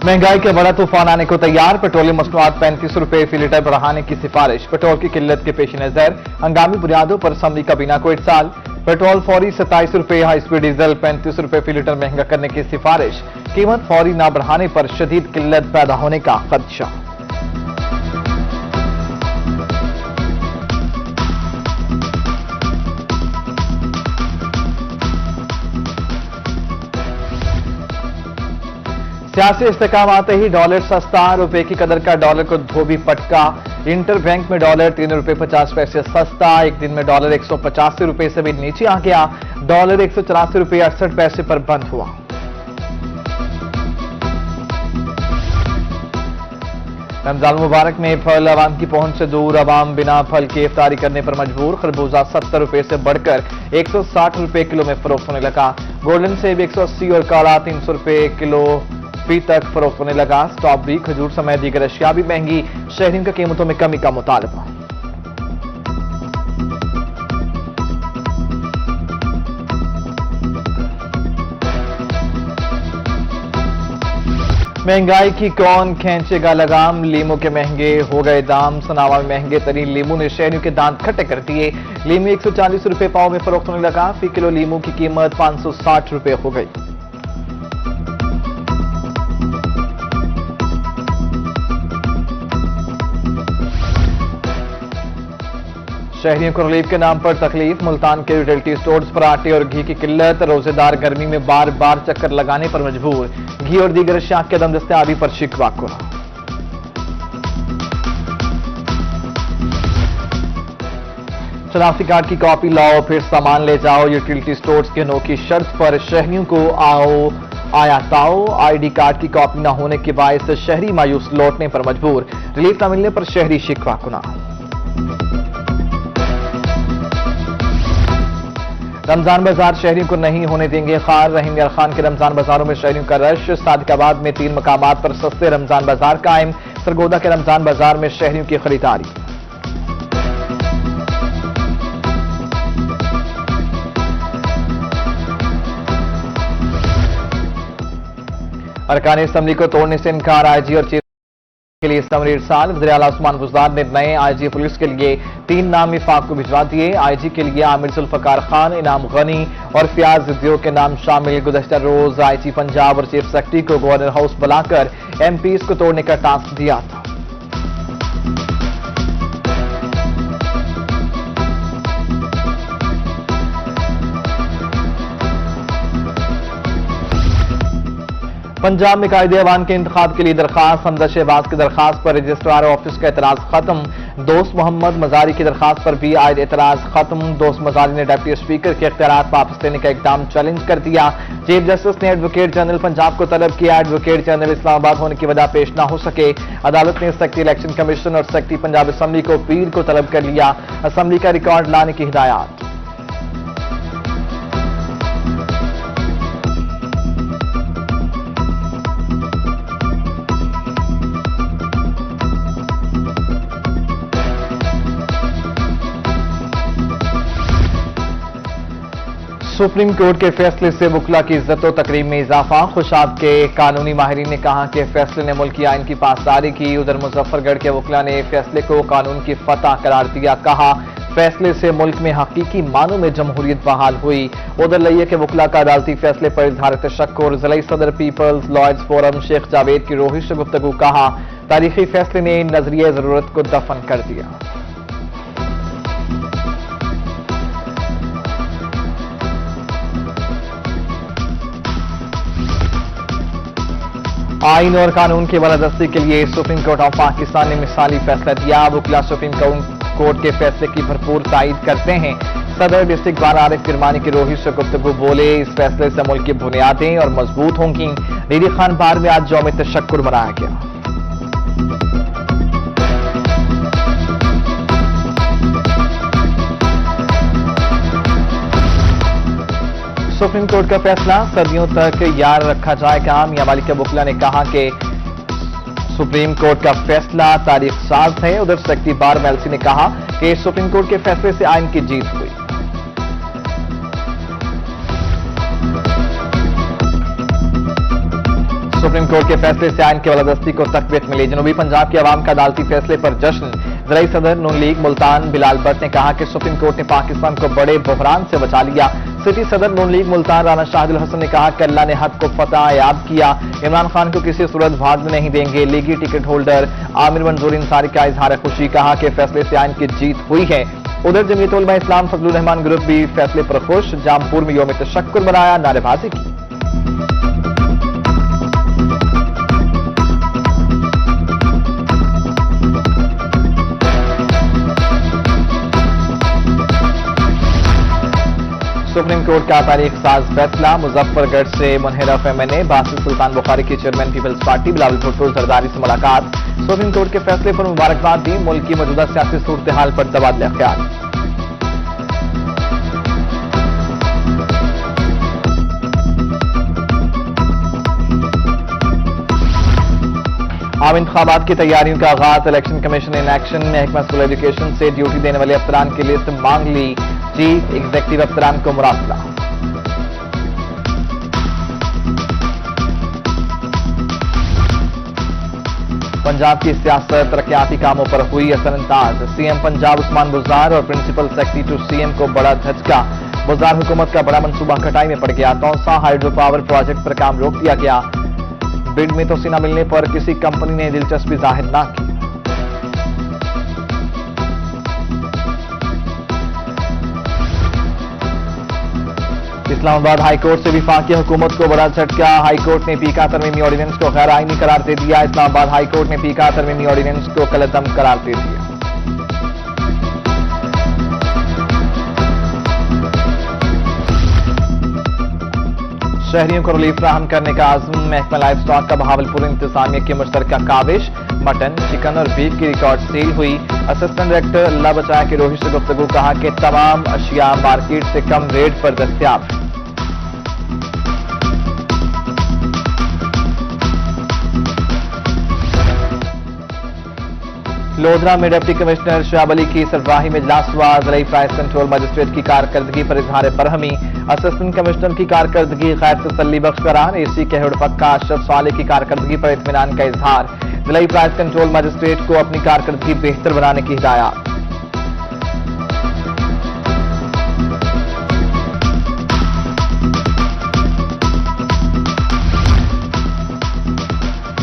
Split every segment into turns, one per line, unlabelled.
महंगाई के बड़ा तूफान आने को तैयार। पेट्रोलियम मसनूआत 35 रुपए फी लीटर बढ़ाने की सिफारिश। पेट्रोल की किल्लत के पेश नजर हंगामी बुनियादों पर असम्बली काबीना को इरसाल। पेट्रोल फौरी 27 रुपए, हाई स्पीड डीजल 35 रुपए फी लीटर महंगा करने की सिफारिश। कीमत फौरी न बढ़ाने पर शदीद किल्लत पैदा होने का खदशा। सियासी इस्तेकाम आते ही डॉलर सस्ता। रुपए की कदर का डॉलर को धोबी पटका। इंटर बैंक में डॉलर 3 रुपए 50 पैसे सस्ता। एक दिन में डॉलर 185 रुपए से भी नीचे आ गया। डॉलर 184 रुपए 68 पैसे पर बंद हुआ। रमजान मुबारक में फल अवाम की पहुंच से दूर। अवाम बिना फल के इफ्तारी करने पर मजबूर। खरबूजा 70 रुपए से बढ़कर 160 रुपए किलो में फरोख्त होने लगा। गोल्डन सेब 180 और काला 300 रुपए किलो फी तक फरोख्त होने लगा। स्ट्रॉबेरी, खजूर समेत दीगर अशिया भी महंगी। शहरियों की कीमतों में कमी का मुतालबा। महंगाई की कौन खींचेगा लगाम। लीमू के महंगे हो गए दाम। सनावा में महंगे तरीन लीमू ने शहरियों के दांत खट्टे कर दिए। लीमू 140 रुपए पाव में फरोख्त होने लगा। फी किलो लीमू की कीमत 560 रुपए हो गई। शहरियों को रिलीफ के नाम पर तकलीफ। मुल्तान के यूटिलिटी स्टोर्स पर आटे और घी की किल्लत। रोजेदार गर्मी में बार बार चक्कर लगाने पर मजबूर। घी और दीगर अशिया के दम दस्तयाबी पर शिकवा कुरा। शनाख्ती कार्ड की कॉपी लाओ फिर सामान ले जाओ। यूटिलिटी स्टोर्स की अनोखी शर्त पर शहरियों को आयाताओ। आईडी कार्ड की कॉपी न होने के बायस शहरी मायूस लौटने पर मजबूर। रिलीफ न मिलने पर शहरी शिकवा कुना। रमजान बाजार शहरियों को नहीं होने देंगे खार। रहीम यार खान के रमजान बाजारों में शहरियों का रश। सादिकाबाद में 3 मकामात पर सस्ते रमजान बाजार कायम। सरगोदा के रमजान बाजार में शहरियों की खरीदारी। अरकान असम्बली को तोड़ने से इनकार। आईजी और चीफ के लिए समरी इरसाल। वज़ीर आला उस्मान बुज़दार ने नए आईजी पुलिस के लिए 3 नाम विफाक को भिजवा दिए। आईजी के लिए आमिर जुल्फ़कार खान, इनाम गनी और फयाज ज़िद्दियों के नाम शामिल। गुज़श्ता रोज आईजी पंजाब और चीफ सेक्रेटरी को गवर्नर हाउस बुलाकर एमपीज को तोड़ने का टास्क दिया था। पंजाब में कायदे अवान के इंतखाब के लिए दरखास्त। हमजा शहबाज की दरखास्त पर रजिस्ट्रार ऑफिस का एतराज खत्म। दोस्त मोहम्मद मजारी की दरखास्त पर भी आयद एतराज खत्म। दोस्त मजारी ने डिप्टी स्पीकर के इख्तियारात वापस लेने का इकदाम चैलेंज कर दिया। चीफ जस्टिस ने एडवोकेट जनरल पंजाब को तलब किया। एडवोकेट जनरल इस्लामाबाद होने की वजह पेश न हो सके। अदालत ने सेक्रेटरी इलेक्शन कमीशन और सेक्रेटरी पंजाब असम्बली को पीर को तलब कर लिया। असम्बली का रिकॉर्ड लाने की हिदायत। सुप्रीम कोर्ट के फैसले से वकला की इज्जत व तकरीम में इजाफा। खुशाब के कानूनी माहिरीन ने कहा कि फैसले ने मुल्की आइन की पासदारी की। उधर मुजफ्फरगढ़ के वकला ने फैसले को कानून की फतह करार दिया। कहा फैसले से मुल्क में हकीकी मानों में जमहूरियत बहाल हुई। उधर लिया के वकला का अदालती फैसले पर इजहार तशक्कुर। जिला सदर People's Lawyers Forum Sheikh Javed की रोहिश से गुफ्तगू। कहा तारीखी फैसले ने नजरिए जरूरत को दफन कर दिया। आइन और कानून की बालादस्ती के लिए सुप्रीम कोर्ट ऑफ पाकिस्तान ने मिसाली फैसला दिया। वकला सुप्रीम कोर्ट के फैसले की भरपूर तायीद करते हैं। सदर डिस्ट्रिक्ट बार आरिफ किरमानी की रोहिश से गुफ्तगू बोले इस फैसले से मुल्क की बुनियादें और मजबूत होंगी। डीडी खान बार में आज यौम तशक्कुर मनाया गया। सुप्रीम कोर्ट का फैसला सदियों तक याद रखा जाएगा। मियां मालिक वकला ने कहा कि सुप्रीम कोर्ट का फैसला तारीख साज है। उधर सेक्रेटरी बार मेलसी ने कहा कि सुप्रीम कोर्ट के फैसले से आइन की जीत हुई। सुप्रीम सुप्रीम कोर्ट के फैसले से आइन की बलदस्ती को तकवीत मिली। जनूबी पंजाब के अवाम का अदालती फैसले पर जश्न। ज़राई सदर नून लीग मुल्तान बिलाल भट्ट ने कहा कि सुप्रीम कोर्ट ने पाकिस्तान को बड़े बहरान से बचा लिया। सिटी सदर नून लीग मुल्तान राना शाहिदुल हसन ने कहा कि अल्लाह ने हक को फतह याद किया, इमरान खान को किसी सूरत भागने नहीं देंगे। लीगी टिकट होल्डर आमिर मंजूर इंसारी का इजहार खुशी, कहा कि फैसले से आइन की जीत हुई है। उधर जमीयत उलमा इस्लाम फजलुर रहमान ग्रुप भी फैसले पर खुश। जामपुर में यौम तशक्कुर मनाया, नारेबाजी की। सुप्रीम कोर्ट का तारीख साज फैसला। मुजफ्फरगढ़ से मुनहरफ एमएनए बासित सुल्तान बुखारी के chairman Peoples Party Bilawal Bhutto Zardari से मुलाकात। सुप्रीम कोर्ट के फैसले पर मुबारकबाद दी। मुल्क की मौजूदा सियासी सूरत हाल पर तबादला ख्याल। आम इंतखाबात की तैयारियों का आगाज। Election commission in action. महकमा स्कूल एजुकेशन से ड्यूटी देने वाले अफसरान की लिस्ट मांग ली। चीफ एग्जीक्यूटिव अफसरान को मुरासला। पंजाब की सियासत तरक्याती कामों पर हुई असरअंदाज। सीएम पंजाब उस्मान बुज़दार और प्रिंसिपल सेक्रेटरी टू सीएम को बड़ा झटका। बुज़दार हुकूमत का बड़ा मंसूबा खटाई में पड़ गया। तौसा हाइड्रो पावर प्रोजेक्ट पर काम रोक दिया गया। बिड में तोसी न मिलने पर किसी कंपनी ने दिलचस्पी जाहिर न की। इस्लामाबाद हाईकोर्ट से विफाकी हुकूमत को बड़ा झटका। हाईकोर्ट ने पीका तरमीमी ऑर्डिनेंस को गैर आईनी करार दे दिया। इस्लामाबाद हाईकोर्ट ने पीका तरमीमी ऑर्डिनेंस को कलअदम करार दे दिया। शहरियों को रिलीफ फराहम करने का आज़म। महकमा लाइफ स्टॉक का बहावलपुर इंतजामिया की मुश्तरका काविश। मटन, चिकन और बीफ की रिकॉर्ड सेल हुई। असिस्टेंट डायरेक्टर अल्लाह बचाया के रोहित से गुफ्तगू, कहा कि तमाम अशिया मार्केट से कम रेट पर दस्तयाब। लोधरा में डिप्टी कमिश्नर शहाब अली की सरबराही में इजलास हुआ। ज़राई प्राइस कंट्रोल मजिस्ट्रेट की कारकर्दगी पर इजहार बरहमी। असिस्टेंट कमिश्नर की कारकर्दगी गैर तसल्ली बख्श करार। एसी के हेड पक्का अशरफ साले की कारकर्दगी पर इत्मीनान का इजहार। ज़राई प्राइस कंट्रोल मजिस्ट्रेट को अपनी कारकर्दगी बेहतर बनाने की हिदायत।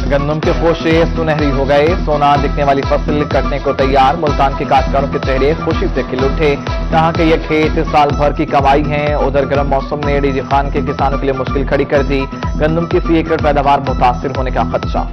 गंदम के खोशे सुनहरी हो गए। सोना दिखने वाली फसल कटने को तैयार। मुल्तान के काश्तकारों के चेहरे खुशी से खिल उठे, कहा कि यह खेत साल भर की कमाई है। उधर गर्म मौसम ने डीजी खान के किसानों के लिए मुश्किल खड़ी कर दी। गंदम की फी एकड़ पैदावार मुतासिर होने का खदशा।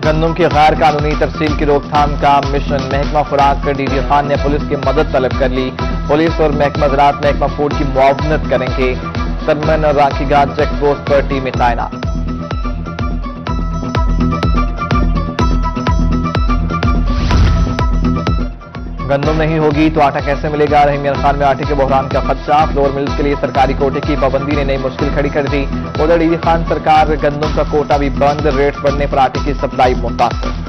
गंदम की गैर कानूनी तरसील की रोकथाम का मिशन। महकमा खुराक डीजी खान ने पुलिस की मदद तलब कर ली। पुलिस और महकमा ज़राअत महकमा फूड की मुआवनत करेंगे। सरमन और राखीघाट चेक पोस्ट पर टीमें तैनात। गंदम नहीं होगी तो आटा कैसे मिलेगा? रहीम मियां खान में आटे के बहरान का खदशा। फ्लोर मिल्स के लिए सरकारी कोटे की पाबंदी ने नई मुश्किल खड़ी कर दी। उधर डीजी खान सरकार गंदम का कोटा भी बंद। रेट बढ़ने पर आटे की सप्लाई मुतासर।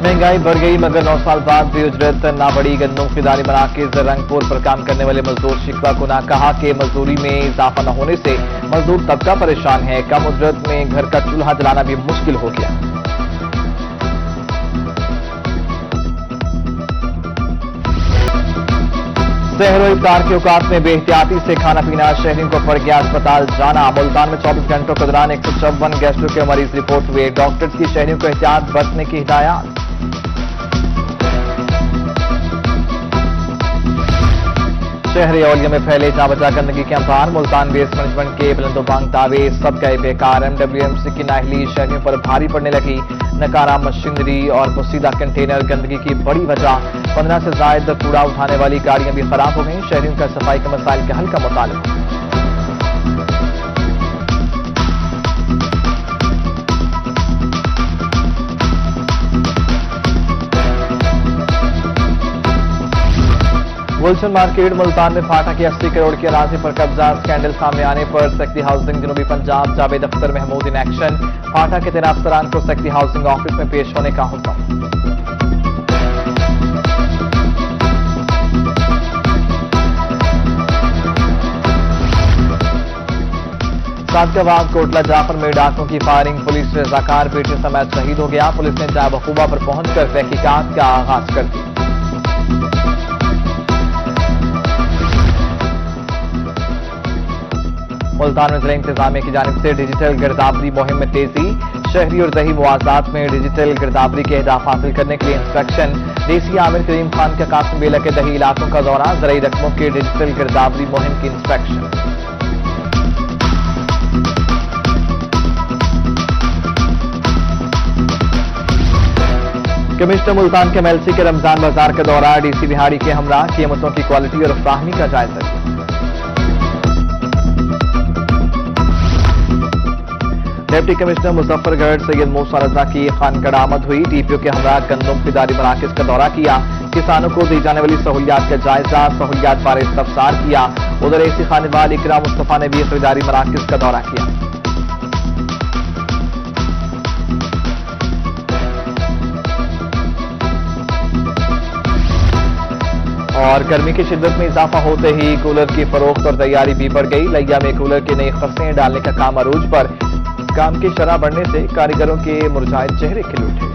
महंगाई बढ़ गई मगर 9 साल बाद भी उजरत ना बढ़ी। गंदम खरीदारी मराकज रंगपुर पर काम करने वाले मजदूर शिकवा को ना, कहा कि मजदूरी में इजाफा न होने से मजदूर तबका परेशान है। कम उजरत में घर का चूल्हा जलाना भी मुश्किल हो गया। सहर और इफ्तार के औकात में बेहतियाती से खाना पीना। शहरियों को पड़ गया अस्पताल जाना। मुल्तान में 24 घंटों के दौरान 154 गैस्ट्रो के मरीज रिपोर्ट हुए। डॉक्टर्स की शहरियों को एहतियात बरतने की हिदायत। शहर औलिया में फैले जाबजा गंदगी के अंबार। मुल्तान वेस्ट मैनेजमेंट के बुलंदोबांग दावे सब गए बेकार। MWMC की नाहली शहरियों पर भारी पड़ने लगी। नकारा मशीनरी और पोसीदा कंटेनर गंदगी की बड़ी वजह। 15 से ज्यादा कूड़ा उठाने वाली गाड़ियां भी खराब हो गई। शहरियों का सफाई के मसाइल के हल का मुतालिबा। गुलशन मार्केट मुल्तान में फाटा की 80 करोड़ की अराजी पर कब्जा, स्कैंडल सामने आने पर सेक्रेटरी हाउसिंग जनूबी पंजाब जावेद अख्तर महमूद इन एक्शन, फाटा के तैनात अफसरान को सेक्रेटरी हाउसिंग ऑफिस में पेश होने का हुक्म। सादगाबाद कोटला जाफर में डाकुओं की फायरिंग, पुलिस रजाकार बेटे समेत शहीद हो गया। पुलिस ने जाब वकूबा पर पहुंचकर तहकीकात का आगाज कर दी। मुल्तान में जिला इंतजामिया की जानिब से डिजिटल गिरदावरी मुहिम में तेजी, शहरी और दही मुआवजात में डिजिटल गिरदावरी के अहदाफ हासिल करने के लिए इंस्ट्रक्शन। डीसी आमिर करीम खान का कासिम बेला के दही इलाकों का दौरा, ज़राई रकमों की डिजिटल गिरदावरी मुहिम की इंस्ट्रक्शन। कमिश्नर मुल्तान के एमएलसी के रमजान बाजार का दौरा, डीसी बिहारी के हमरा कीमतों की क्वालिटी और फ्राहमी का जायजा लिया। डिप्टी कमिश्नर मुजफ्फरगढ़ सैयद मूसा रजा की खानगढ़ आमद हुई, डीपीओ के हमरा गंदम खरीदारी मराकज का दौरा किया, किसानों को दी जाने वाली सहूलियात का जायजा, सहूलियात बारे इस्तफसार किया। उधर एसी खानेवाल इकराम मुस्तफा ने भी खरीदारी मराकज का दौरा किया। और गर्मी की शिद्दत में इजाफा होते ही कूलर की फरोख्त और तैयारी भी बढ़ गई। लिया में कूलर के नई खस्तें डालने का काम अरूज पर, काम की शरह बढ़ने से कारीगरों के मुरझाए चेहरे खिल उठे।